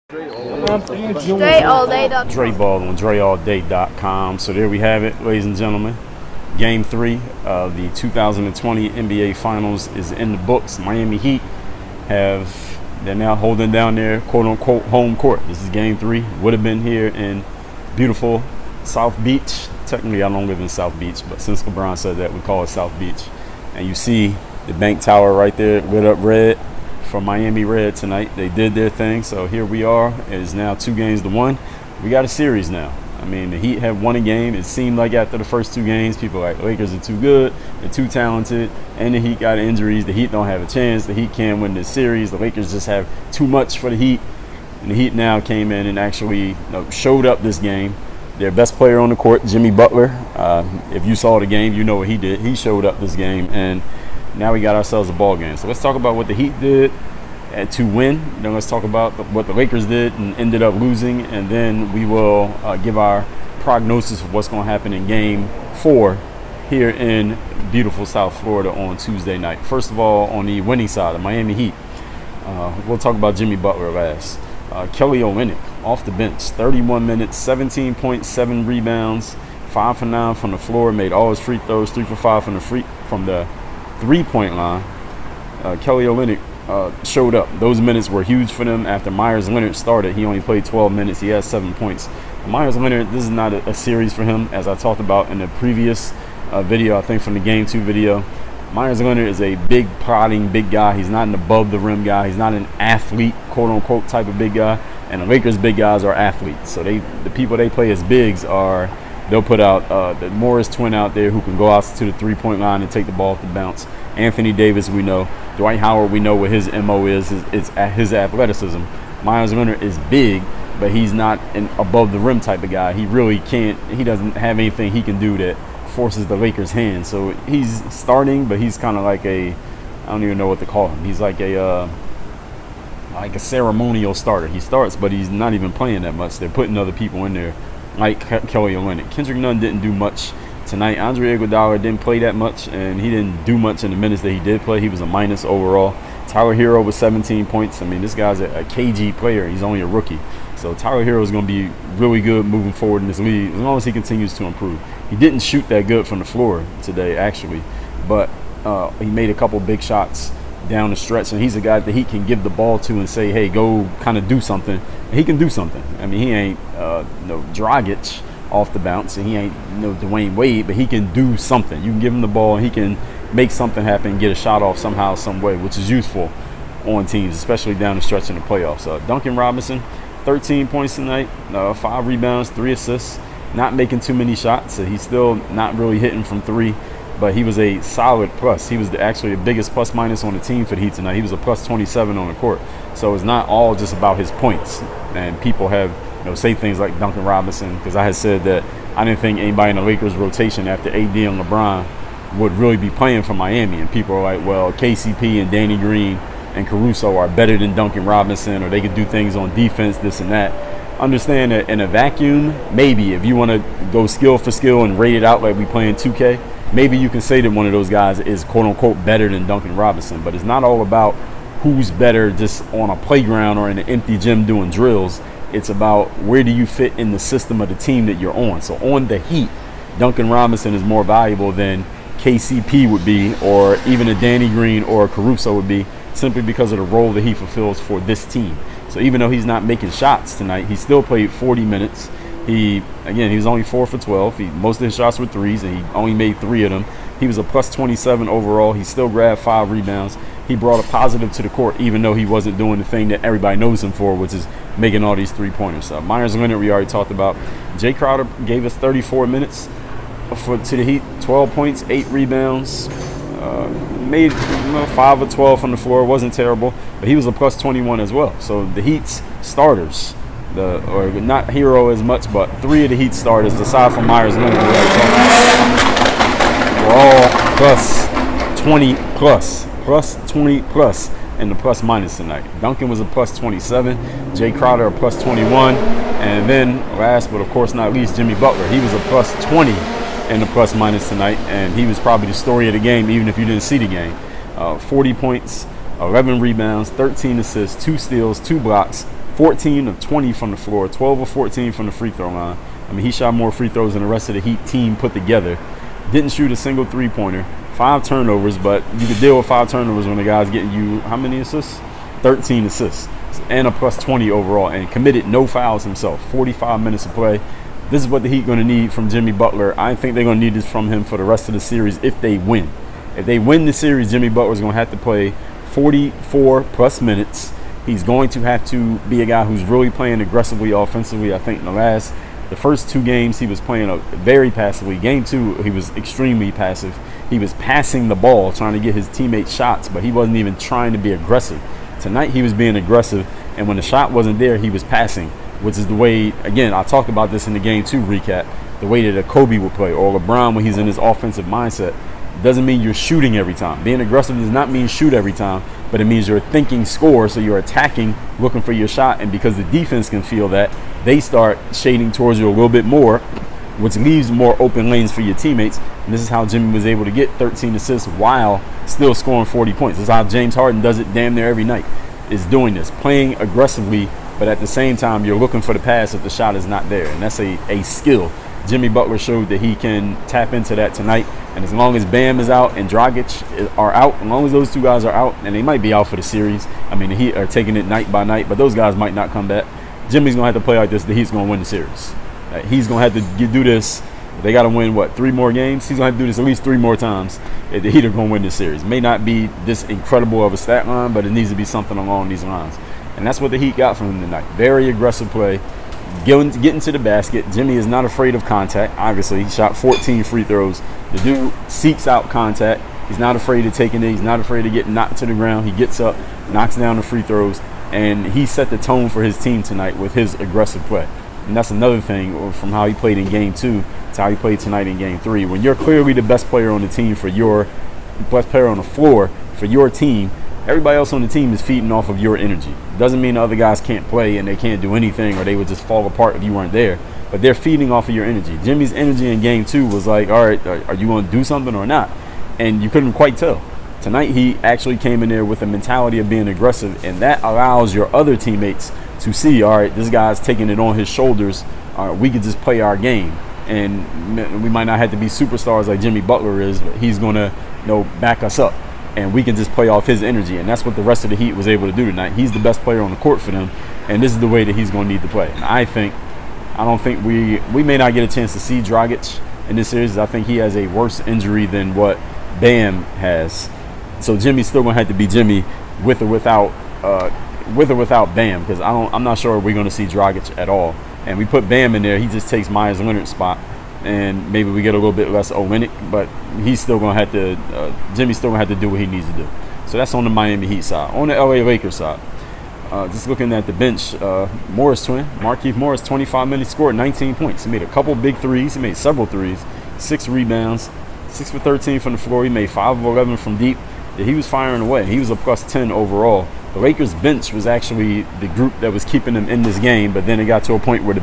DreAllDay.com. Dre Baldwin, DreAllDay.com. So there we have it, ladies and gentlemen. Game 3 of the 2020 NBA Finals is in the books. Miami Heat they're now holding down their quote-unquote home court. This is Game 3. Would have been here in beautiful South Beach. Technically, I don't live in South Beach, but since LeBron said that, we call it South Beach. And you see the bank tower right there lit up red for Miami Red tonight. They did their thing, so here we are. It is now 2-1. We got a series now. I mean, the Heat have won a game. It seemed like after the first 2 games, people were like, Lakers are too good, they're too talented, and the Heat got injuries. The Heat don't have a chance. The Heat can't win this series. The Lakers just have too much for the Heat. And the Heat now came in and actually showed up this game. Their best player on the court, Jimmy Butler. If you saw the game, you know what he did. He showed up this game, and now we got ourselves a ball game. So let's talk about what the Heat did to win. Then let's talk about what the Lakers did and ended up losing. And then we will give our prognosis of what's going to happen in Game 4 here in beautiful South Florida on Tuesday night. First of all, on the winning side, the Miami Heat. We'll talk about Jimmy Butler last. Kelly Olynyk off the bench, 31 minutes, 17 points, 7 rebounds, 5 for 9 from the floor, made all his free throws, 3 for 5 from the 3-point line. Kelly Olynyk showed up. Those minutes were huge for them. After Myers Leonard started, he only played 12 minutes. He had 7 points. Myers Leonard, this is not a series for him, as I talked about in the previous video, I think from the Game 2 video. Myers Leonard is a big, prodding, big guy. He's not an above-the-rim guy. He's not an athlete, quote-unquote, type of big guy. And the Lakers' big guys are athletes. So the people they play as bigs they'll put out the Morris twin out there who can go out to the 3-point line and take the ball off the bounce. Anthony Davis, we know. Dwight Howard, we know what his MO is his athleticism. Myers Leonard is big, but he's not an above-the-rim type of guy. He really can't. He doesn't have anything he can do that forces the Lakers' hand. So he's starting, but he's kind of like I don't even know what to call him. He's like a ceremonial starter. He starts, but he's not even playing that much. They're putting other people in there, like Kelly Olynyk. Kendrick Nunn didn't do much tonight. Andre Iguodala didn't play that much, and he didn't do much in the minutes that he did play. He was a minus overall. Tyler Hero was 17 points. I mean, this guy's a KG player. He's only a rookie. So Tyler Hero is going to be really good moving forward in this league as long as he continues to improve. He didn't shoot that good from the floor today, actually, but he made a couple big shots down the stretch, and he's a guy that he can give the ball to and say, hey, go kind of do something. And he can do something. I mean, he ain't no Dragic off the bounce, and he ain't no Dwayne Wade, but he can do something. You can give him the ball, and he can make something happen and get a shot off somehow, some way, which is useful on teams, especially down the stretch in the playoffs. Duncan Robinson, 13 points tonight, 5 rebounds, 3 assists, not making too many shots. So he's still not really hitting from 3, but he was a solid plus. He was actually the biggest plus minus on the team for the Heat tonight. He was a plus 27 on the court. So it's not all just about his points. And people have say things like Duncan Robinson, because I had said that I didn't think anybody in the Lakers rotation after AD and LeBron would really be playing for Miami. And people are like, well, KCP and Danny Green and Caruso are better than Duncan Robinson, or they could do things on defense, this and that. Understand that in a vacuum, maybe if you want to go skill for skill and rate it out like we play in 2K, maybe you can say that one of those guys is quote-unquote better than Duncan Robinson. But it's not all about who's better just on a playground or in an empty gym doing drills. It's about where do you fit in the system of the team that you're on. So on the Heat, Duncan Robinson is more valuable than KCP would be, or even a Danny Green or a Caruso would be, simply because of the role that he fulfills for this team. So even though he's not making shots tonight, he still played 40 minutes. He was only 4 for 12. Most of his shots were threes, and he only made 3 of them. He was a plus 27 overall. He still grabbed 5 rebounds. He brought a positive to the court, even though he wasn't doing the thing that everybody knows him for, which is making all these 3-pointers. Myers Leonard, we already talked about. Jay Crowder gave us 34 minutes to the Heat, 12 points, 8 rebounds. Made 5 of 12 from the floor. Wasn't terrible, but he was a plus 21 as well. So the Heat's starters, or not Hero as much, but 3 of the Heat starters, aside from Myers Leonard, were all plus 20 plus in the plus minus tonight. Duncan was a plus 27, Jay Crowder a plus 21, and then last but of course not least, Jimmy Butler. He was a plus 20 in the plus minus tonight, and he was probably the story of the game, even if you didn't see the game. 40 points, 11 rebounds, 13 assists, 2 steals, 2 blocks, 14 of 20 from the floor, 12 of 14 from the free throw line. I mean, he shot more free throws than the rest of the Heat team put together. Didn't shoot a single three-pointer. 5 turnovers, but you could deal with 5 turnovers when the guy's getting you how many assists? 13 assists and a plus 20 overall, and committed no fouls himself. 45 minutes of play. This is what the Heat going to need from Jimmy Butler. I think they're going to need this from him for the rest of the series if they win. If they win the series, Jimmy Butler is going to have to play 44 plus minutes. He's going to have to be a guy who's really playing aggressively offensively. I think in the first 2 games he was playing very passively. Game 2 he was extremely passive. He was passing the ball, trying to get his teammates shots, but he wasn't even trying to be aggressive. Tonight he was being aggressive, and when the shot wasn't there, he was passing, which is the way, again, I talked about this in the Game 2 recap, the way that a Kobe would play, or LeBron when he's in his offensive mindset. Doesn't mean you're shooting every time. Being aggressive does not mean shoot every time, but it means you're thinking score, so you're attacking, looking for your shot, and because the defense can feel that, they start shading towards you a little bit more, which leaves more open lanes for your teammates. And this is how Jimmy was able to get 13 assists while still scoring 40 points. This is how James Harden does it damn near every night, is doing this, playing aggressively, but at the same time, you're looking for the pass if the shot is not there. And that's a skill. Jimmy Butler showed that he can tap into that tonight. And as long as Bam is out and Dragic are out, as long as those 2 guys are out, and they might be out for the series. I mean, the Heat are taking it night by night, but those guys might not come back. Jimmy's going to have to play like this. The Heat's going to win the series. He's going to have to do this. They got to win, 3 more games? He's going to have to do this at least 3 more times. The Heat are going to win this series. May not be this incredible of a stat line, but it needs to be something along these lines. And that's what the Heat got from him tonight. Very aggressive play. Getting to the basket. Jimmy is not afraid of contact. Obviously, he shot 14 free throws. The dude seeks out contact. He's not afraid of taking it. He's not afraid of getting knocked to the ground. He gets up, knocks down the free throws, and he set the tone for his team tonight with his aggressive play. And that's another thing from how he played in Game 2 to how he played tonight in Game 3. When you're clearly the best player on the team best player on the floor for your team, everybody else on the team is feeding off of your energy. Doesn't mean the other guys can't play and they can't do anything or they would just fall apart if you weren't there. But they're feeding off of your energy. Jimmy's energy in Game 2 was like, all right, are you going to do something or not? And you couldn't quite tell. Tonight he actually came in there with a mentality of being aggressive, and that allows your other teammates to see, all right, this guy's taking it on his shoulders. We could just play our game. And we might not have to be superstars like Jimmy Butler is, but he's going to back us up. And we can just play off his energy. And that's what the rest of the Heat was able to do tonight. He's the best player on the court for them. And this is the way that he's going to need to play. And I don't think we may not get a chance to see Dragic in this series. I think he has a worse injury than what Bam has. So Jimmy's still going to have to be Jimmy with or without Bam, because I'm not sure we're going to see Dragic at all. And we put Bam in there, he just takes Myers Leonard's spot, and maybe we get a little bit less Olynyk, but he's still going to have to Jimmy's still going to have to do what he needs to do. So that's on the Miami Heat side. On the LA Lakers side, just looking at the bench, Morris twin, Markieff Morris, 25 minutes, scored 19 points. He made a couple big threes. He made several threes, 6 rebounds, 6 for 13 from the floor. He made 5 of 11 from deep. He was firing away. He was a plus 10 overall. The Lakers bench was actually the group that was keeping them in this game, but then it got to a point where the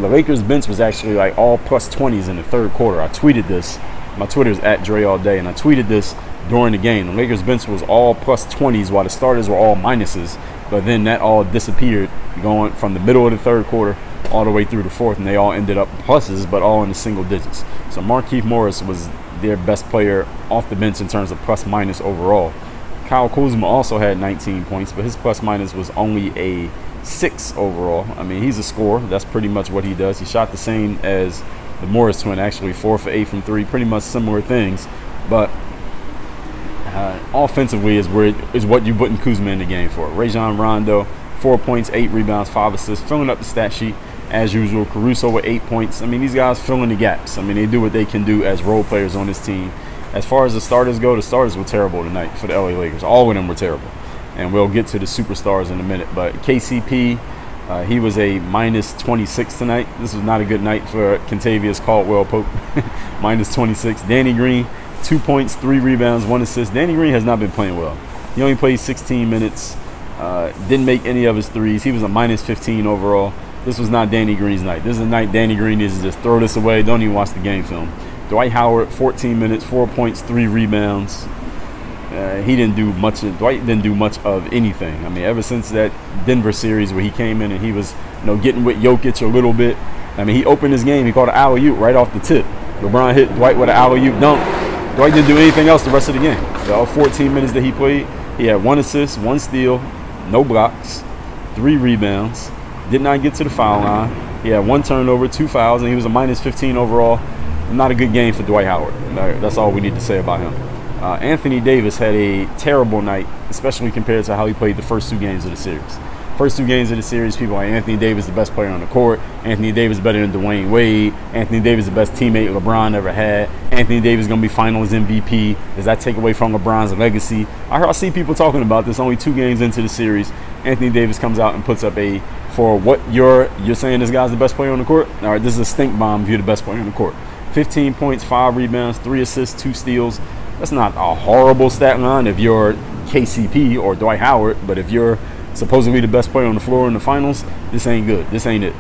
Lakers bench was actually like all plus 20s in the third quarter. I tweeted this. My Twitter's at Dre all day, and I tweeted this during the game. The Lakers bench was all plus 20s while the starters were all minuses, but then that all disappeared going from the middle of the third quarter all the way through the fourth, and they all ended up pluses, but all in the single digits. So Markieff Morris was their best player off the bench in terms of plus minus overall. Kyle Kuzma also had 19 points, but his plus minus was only a 6 overall. I mean, he's a scorer. That's pretty much what he does. He shot the same as the Morris twin, actually 4 for 8 from 3, pretty much similar things. But offensively is what you putting Kuzma in the game for. Rajon Rondo, 4 points, 8 rebounds, 5 assists, filling up the stat sheet as usual. Caruso with 8 points. I mean, these guys filling the gaps. I mean, they do what they can do as role players on this team. As far as the starters go, the starters were terrible tonight for the LA Lakers. All of them were terrible. And we'll get to the superstars in a minute. But KCP, he was a minus 26 tonight. This was not a good night for Kentavious Caldwell-Pope. Minus 26. Danny Green, 2 points, 3 rebounds, 1 assist. Danny Green has not been playing well. He only played 16 minutes. Didn't make any of his threes. He was a minus 15 overall. This was not Danny Green's night. This is a night Danny Green needs to just throw this away. Don't even watch the game film. Dwight Howard, 14 minutes, 4 points, 3 rebounds. he didn't do much. Dwight didn't do much of anything. I mean, ever since that Denver series where he came in and he was, getting with Jokic a little bit. I mean, he opened his game. He caught an alley-oop right off the tip. LeBron hit Dwight with an alley-oop dunk. Dwight didn't do anything else the rest of the game. The 14 minutes that he played, he had 1 assist, 1 steal, no blocks, 3 rebounds, did not get to the foul line. He had 1 turnover, 2 fouls, and he was a minus 15 overall. Not a good game for Dwight Howard. That's all we need to say about him. Anthony Davis had a terrible night, especially compared to how he played the first 2 games of the series. First 2 games of the series, people like Anthony Davis, the best player on the court. Anthony Davis better than Dwayne Wade. Anthony Davis, the best teammate LeBron ever had. Anthony Davis going to be Finals MVP. Does that take away from LeBron's legacy? I see people talking about this only 2 games into the series. Anthony Davis comes out and puts up for what you're saying this guy's the best player on the court? All right, this is a stink bomb if you're the best player on the court. 15 points, 5 rebounds, 3 assists, 2 steals. That's not a horrible stat line if you're KCP or Dwight Howard, but if you're supposedly the best player on the floor in the finals, this ain't good. This ain't it.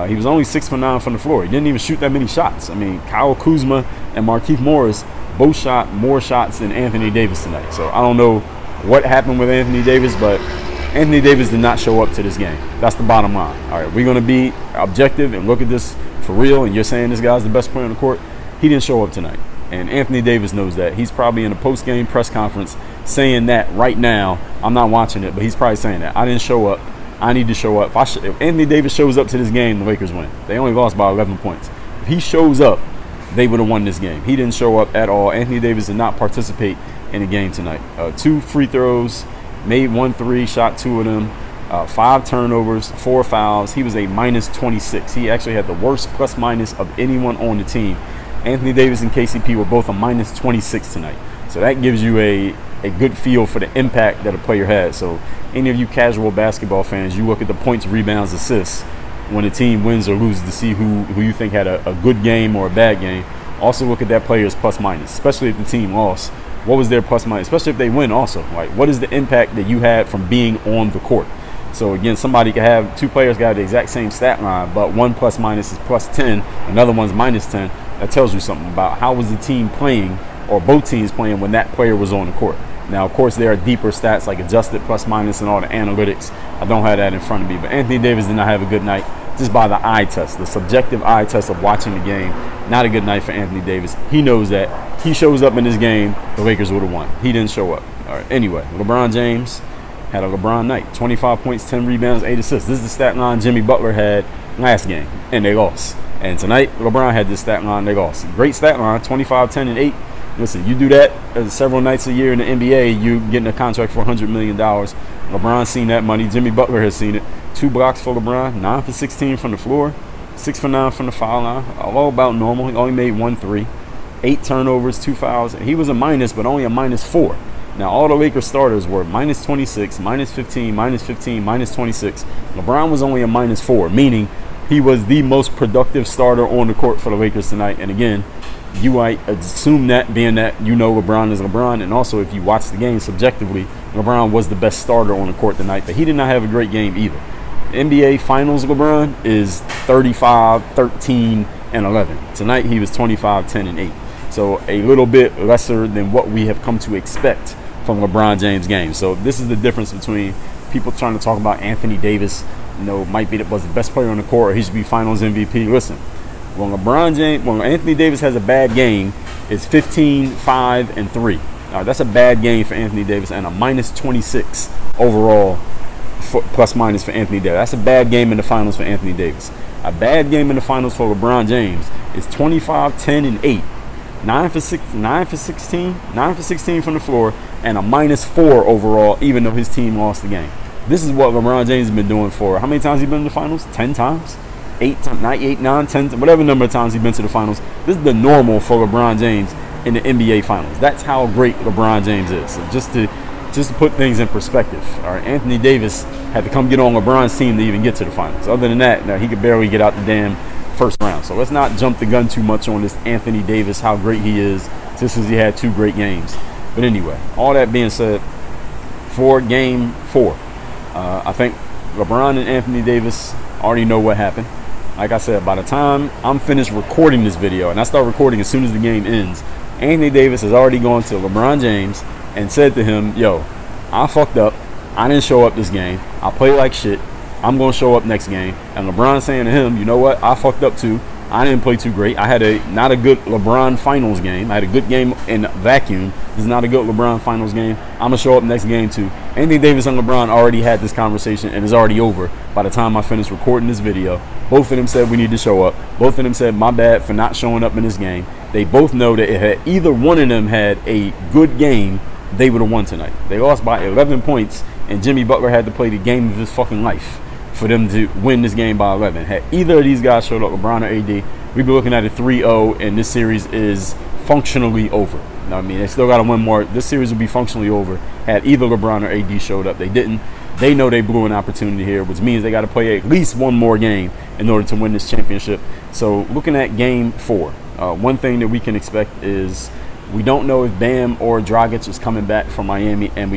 He was only 6 for 9 from the floor. He didn't even shoot that many shots. I mean, Kyle Kuzma and Markieff Morris both shot more shots than Anthony Davis tonight. So I don't know what happened with Anthony Davis, but Anthony Davis did not show up to this game. That's the bottom line. All right, we're going to be objective and look at this for real, and you're saying this guy's the best player on the court. He didn't show up tonight. And Anthony Davis knows that. He's probably in a post-game press conference saying that right now. I'm not watching it, but he's probably saying that. I didn't show up. I need to show up. If Anthony Davis shows up to this game, the Lakers win. They only lost by 11 points. If he shows up, they would have won this game. He didn't show up at all. Anthony Davis did not participate in the game tonight. 2 free throws, made 1 3, shot 2 of them. 5 turnovers, 4 fouls. He was a minus 26. He actually had the worst plus-minus of anyone on the team. Anthony Davis and KCP were both a minus 26 tonight. So that gives you a good feel for the impact that a player has. So any of you casual basketball fans, you look at the points, rebounds, assists when a team wins or loses to see who you think had a good game or a bad game. Also look at that player's plus-minus, especially if the team lost. What was their plus-minus? Especially if they win also. Like, what is the impact that you had from being on the court? So again, somebody could have 2 players got the exact same stat line, but one plus-minus is plus 10, another one's minus 10. That tells you something about how was the team playing, or both teams playing, when that player was on the court. Now, of course, there are deeper stats like adjusted plus-minus and all the analytics. I don't have that in front of me, but Anthony Davis did not have a good night just by the eye test, the subjective eye test of watching the game. Not a good night for Anthony Davis. He knows that. He shows up in this game, the Lakers would have won. He didn't show up. All right. Anyway, LeBron James had a LeBron night. 25 points, 10 rebounds, 8 assists. This is the stat line Jimmy Butler had last game, and they lost. And tonight, LeBron had this stat line, they lost. Great stat line, 25, 10, and 8. Listen, you do that several nights a year in the NBA, you getting a contract for $100 million. LeBron's seen that money. Jimmy Butler has seen it. 2 blocks for LeBron, 9 for 16 from the floor, 6 for 9 from the foul line. All about normal. He only made 1 3. 8 turnovers, 2 fouls. He was a minus, but only a minus 4. Now, all the Lakers starters were minus 26, minus 15, minus 15, minus 26. LeBron was only a minus 4, meaning he was the most productive starter on the court for the Lakers tonight. And again, you might assume that, being that you know LeBron is LeBron, and also if you watch the game subjectively, LeBron was the best starter on the court tonight, but he did not have a great game either. The NBA Finals LeBron is 35, 13, and 11. Tonight he was 25, 10, and 8. So a little bit lesser than what we have come to expect from LeBron James games. So this is the difference between people trying to talk about Anthony Davis, might be was the best player on the court, or he should be Finals MVP. Listen, when Anthony Davis has a bad game, it's 15, 5, and 3. That's a bad game for Anthony Davis, and a minus 26 overall plus minus for Anthony Davis. That's a bad game in the finals for Anthony Davis. A bad game in the finals for LeBron James is 25, 10, and 8. 9 for 16 from the floor, and a minus 4 overall, even though his team lost the game. This is what LeBron James has been doing for, how many times has he been in the finals? 10 times? 8, 9, 10, whatever number of times he's been to the finals. This is the normal for LeBron James in the NBA finals. That's how great LeBron James is. So just to put things in perspective, all right, Anthony Davis had to come get on LeBron's team to even get to the finals. Other than that, he could barely get out the damn first round. So let's not jump the gun too much on this Anthony Davis, how great he is, just as he had 2 great games. But anyway, all that being said, for game 4, I think LeBron and Anthony Davis already know what happened. Like I said, by the time I'm finished recording this video, and I start recording as soon as the game ends, Anthony Davis has already gone to LeBron James, and said to him, yo, I fucked up. I didn't show up this game. I played like shit. I'm going to show up next game. And LeBron saying to him, you know what? I fucked up too. I didn't play too great. I had not a good LeBron finals game. I had a good game in vacuum. This is not a good LeBron finals game. I'm going to show up next game too. Anthony Davis and LeBron already had this conversation and it's already over by the time I finished recording this video. Both of them said we need to show up. Both of them said my bad for not showing up in this game. They both know that if either one of them had a good game, they would have won tonight. They lost by 11 points and Jimmy Butler had to play the game of his fucking life for them to win this game by 11. Had either of these guys showed up, LeBron or AD, we'd be looking at a 3-0, and this series is functionally over. You know what I mean? They still got to win more. This series would be functionally over had either LeBron or AD showed up. They didn't. They know they blew an opportunity here, which means they got to play at least one more game in order to win this championship. So looking at game 4, one thing that we can expect is we don't know if Bam or Dragic is coming back from Miami, and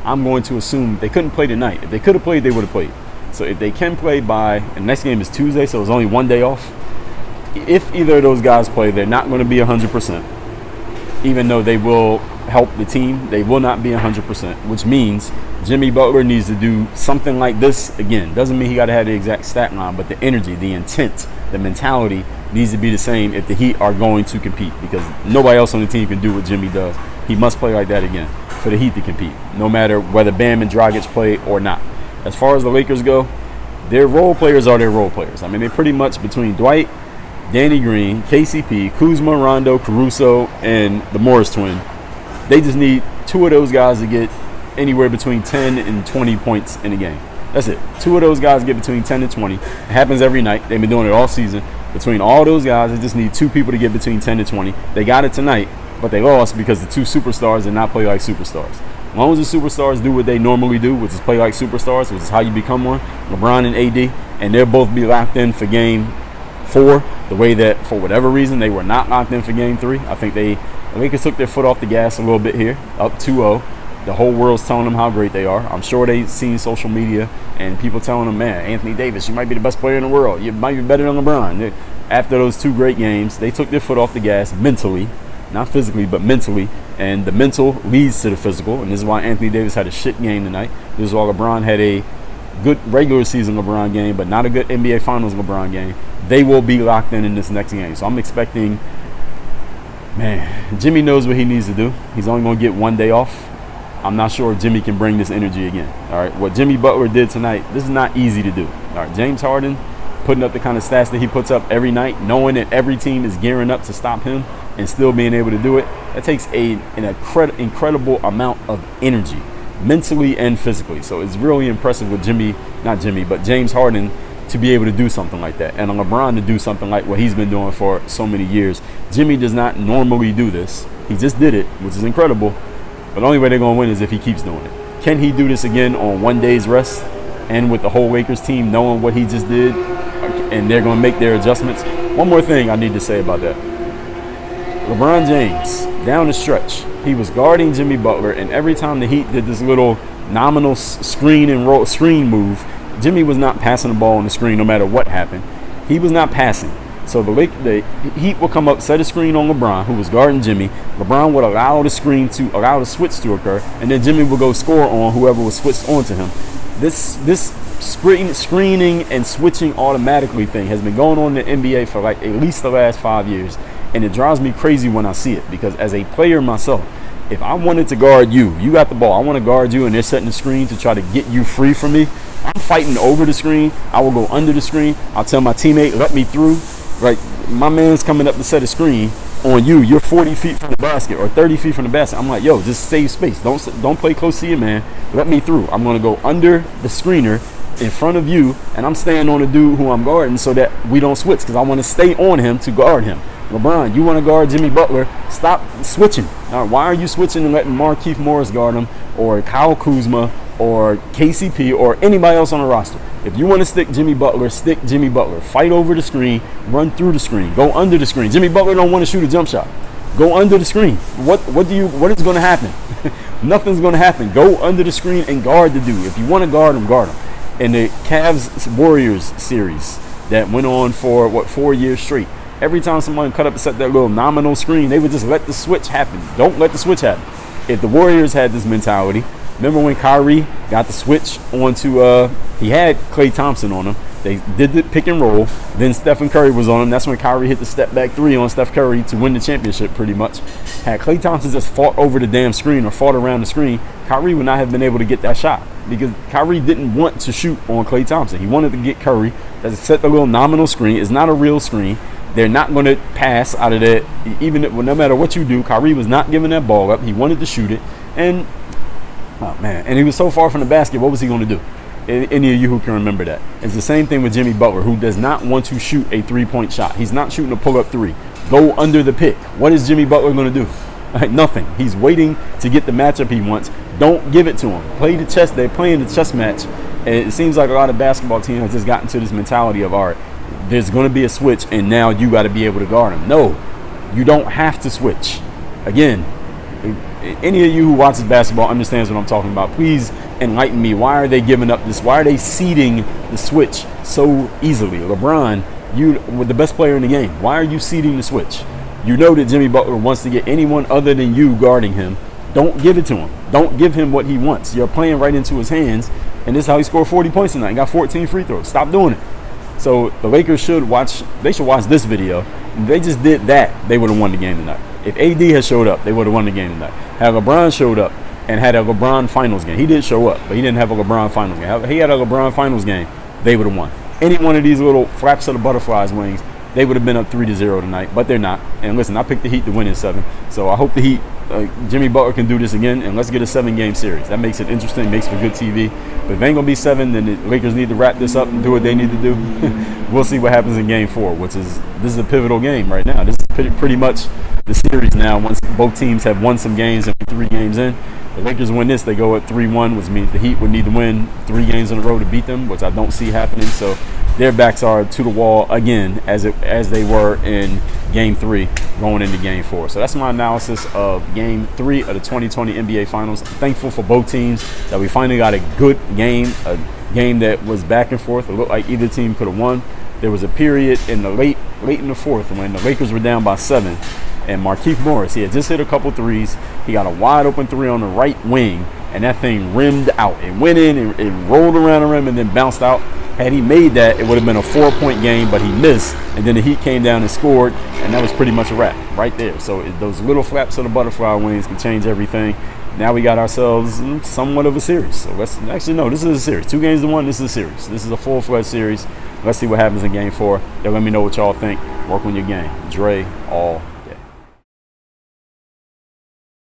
I'm going to assume they couldn't play tonight. If they could have played, they would have played. So if they can play by, and the next game is Tuesday, so it's only one day off. If either of those guys play, they're not going to be 100%. Even though they will help the team, they will not be 100%, which means Jimmy Butler needs to do something like this again. Doesn't mean he got to have the exact stat line, but the energy, the intent, the mentality needs to be the same if the Heat are going to compete, because nobody else on the team can do what Jimmy does. He must play like that again for the Heat to compete, no matter whether Bam and Dragic play or not. As far as the Lakers go, their role players are their role players. I mean, they're pretty much between Dwight, Danny Green, KCP, Kuzma, Rondo, Caruso, and the Morris twin. They just need 2 of those guys to get anywhere between 10 and 20 points in a game. That's it. 2 of those guys get between 10 and 20. It happens every night. They've been doing it all season. Between all those guys, they just need 2 people to get between 10 and 20. They got it tonight, but they lost because the 2 superstars did not play like superstars. As long as the superstars do what they normally do, which is play like superstars, which is how you become one, LeBron and AD, and they'll both be locked in for game 4, the way that, for whatever reason, they were not locked in for game 3. I think the Lakers took their foot off the gas a little bit here, up 2-0. The whole world's telling them how great they are. I'm sure they've seen social media and people telling them, man, Anthony Davis, you might be the best player in the world. You might be better than LeBron. After those 2 great games, they took their foot off the gas mentally. Not physically, but mentally. And the mental leads to the physical. And this is why Anthony Davis had a shit game tonight. This is why LeBron had a good regular season LeBron game, but not a good NBA Finals LeBron game. They will be locked in this next game. So I'm expecting, man, Jimmy knows what he needs to do. He's only going to get 1 day off. I'm not sure if Jimmy can bring this energy again. All right, what Jimmy Butler did tonight, this is not easy to do. All right, James Harden putting up the kind of stats that he puts up every night, knowing that every team is gearing up to stop him and still being able to do it, that takes an incredible amount of energy, mentally and physically. So it's really impressive with James Harden to be able to do something like that, and LeBron to do something like what he's been doing for so many years. Jimmy does not normally do this. He just did it, which is incredible. But the only way they're going to win is if he keeps doing it. Can he do this again on 1 day's rest and with the whole Lakers team knowing what he just did, and they're going to make their adjustments? One more thing I need to say about that. LeBron James, down the stretch, he was guarding Jimmy Butler, and every time the Heat did this little nominal screen move, Jimmy was not passing the ball on the screen no matter what happened. He was not passing. So the Heat will come up, set a screen on LeBron, who was guarding Jimmy. LeBron would allow the switch to occur, and then Jimmy would go score on whoever was switched onto him. This screening and switching automatically thing has been going on in the NBA for like at least the last 5 years. And it drives me crazy when I see it, because as a player myself, if I wanted to guard you got the ball, I want to guard you, and they're setting the screen to try to get you free from me, I'm fighting over the screen. I will go under the screen. I'll tell my teammate, let me through. Right, my man's coming up to set a screen on you. You're 40 feet from the basket or 30 feet from the basket. I'm like, yo, just save space. Don't play close to your man. Let me through. I'm going to go under the screener in front of you, and I'm staying on the dude who I'm guarding so that we don't switch, because I want to stay on him to guard him. LeBron, you want to guard Jimmy Butler, stop switching. All right, why are you switching and letting Markieff Morris guard him, or Kyle Kuzma, or KCP, or anybody else on the roster? If you want to stick Jimmy Butler, stick Jimmy Butler. Fight over the screen, run through the screen, go under the screen. Jimmy Butler don't want to shoot a jump shot. Go under the screen. What is going to happen? Nothing's going to happen. Go under the screen and guard the dude. If you want to guard him, guard him. In the Cavs Warriors series that went on for 4 years straight, every time someone cut up and set that little nominal screen, they would just let the switch happen. Don't let the switch happen. if the Warriors had this mentality, remember when Kyrie got the switch onto, he had Klay Thompson on him. They did the pick and roll. Then Stephen Curry was on him. That's when Kyrie hit the step back three on Steph Curry to win the championship pretty much. Had Klay Thompson just fought over the damn screen or fought around the screen, Kyrie would not have been able to get that shot because Kyrie didn't want to shoot on Klay Thompson. He wanted to get Curry. That's set the little nominal screen. It's not a real screen. They're not going to pass out of that. Even if, no matter what you do, Kyrie was not giving that ball up. He wanted to shoot it. And, oh man, and he was so far from the basket. What was he going to do? Any of you who can remember that. It's the same thing with Jimmy Butler, who does not want to shoot a three-point shot. He's not shooting a pull-up three. Go under the pick. What is Jimmy Butler going to do? Nothing. He's waiting to get the matchup he wants. Don't give it to him. Play the chess. They're playing the chess match. And it seems like a lot of basketball teams have just gotten to this mentality of, all right, there's going to be a switch, and now you got to be able to guard him. No, you don't have to switch. Again, any of you who watches basketball understands what I'm talking about. Please enlighten me. Why are they giving up this? Why are they ceding the switch so easily? LeBron, you were the best player in the game. Why are you ceding the switch? You know that Jimmy Butler wants to get anyone other than you guarding him. Don't give it to him. Don't give him what he wants. You're playing right into his hands, and this is how he scored 40 points tonight. He got 14 free throws. Stop doing it. So the Lakers should watch this video. If they just did that, they would have won the game tonight. If AD had showed up, they would have won the game tonight. Had LeBron showed up and had a LeBron Finals game. He did show up, but he didn't have a LeBron Finals game. He had a LeBron Finals game, they would have won. Any one of these little flaps of the butterflies wings, they would have been up 3-0 tonight, but they're not. And listen, I picked the Heat to win in 7. So I hope the Heat, Jimmy Butler can do this again, and let's get a 7-game series. That makes it interesting, makes for good TV. But if it ain't going to be 7, then the Lakers need to wrap this up and do what they need to do. We'll see what happens in Game 4, this is a pivotal game right now. This is pretty much the series now. Once both teams have won some games and 3 games in, the Lakers win this, they go at 3-1, which means the Heat would need to win 3 games in a row to beat them, which I don't see happening. So their backs are to the wall again, as they were in Game 3 going into Game 4. So that's my analysis of Game 3 of the 2020 NBA Finals. I'm thankful for both teams that we finally got a good game, a game that was back and forth. It looked like either team could have won. There was a period in the late in the fourth when the Lakers were down by 7. And Markieff Morris, he had just hit a couple threes. He got a wide open three on the right wing, and that thing rimmed out. It went in, and it rolled around the rim, and then bounced out. Had he made that, it would have been a 4-point game, but he missed. And then the Heat came down and scored, and that was pretty much a wrap right there. So those little flaps of the butterfly wings can change everything. Now we got ourselves somewhat of a series. So let's actually, no, this is a series. 2 games to 1, this is a series. This is a full-fledged series. Let's see what happens in Game 4. Then let me know what y'all think. Work on your game. Dre, all